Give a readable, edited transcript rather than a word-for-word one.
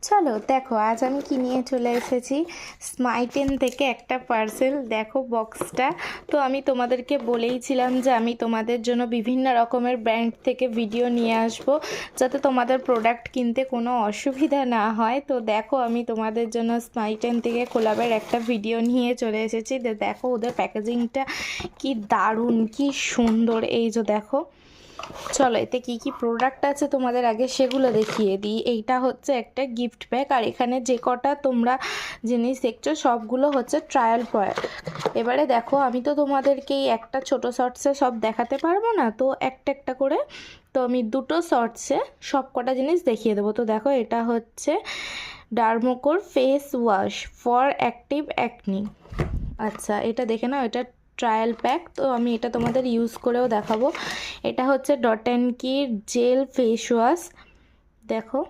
চলো দেখো আজ আমি কি নিয়ে চলে এসেছি। স্মাইটেন থেকে একটা পার্সেল, দেখো বক্সটা। তো আমি তোমাদেরকে বলেইছিলাম যে আমি তোমাদের জন্য বিভিন্ন রকমের ব্র্যান্ড থেকে ভিডিও নিয়ে আসব, যাতে তোমাদের প্রোডাক্ট কিনতে কোনো অসুবিধা না হয়। তো দেখো আমি তোমাদের জন্য স্মাইটেন থেকে কোলাবের একটা ভিডিও নিয়ে চলে এসেছি। দেখো ওদের প্যাকেজিংটা কি দারুণ, কি সুন্দর। এই যে দেখো, চলো এতে কি কি প্রোডাক্ট আছে তোমাদের আগে সেগুলো দেখিয়ে দিই। এইটা হচ্ছে একটা গিফট প্যাক, আর এখানে যে কটা তোমরা জিনিস দেখছো সবগুলো হচ্ছে ট্রায়াল প্রোডাক্ট। এবারে দেখো আমি তো তোমাদেরকে এই একটা ছোটো শর্টসে সব দেখাতে পারবো না, তো একটা একটা করে তো আমি দুটো শর্টসে সব কটা জিনিস দেখিয়ে দেবো। তো দেখো এটা হচ্ছে ডার্মোকোর face wash for active acne. আচ্ছা এটা দেখে নাও, এটা ট্রায়াল প্যাক, তো আমি এটা তোমাদের ইউজ করেও দেখাবো। এটা হচ্ছে ডট অ্যান্ড কির জেল ফেস ওয়াশ, দেখো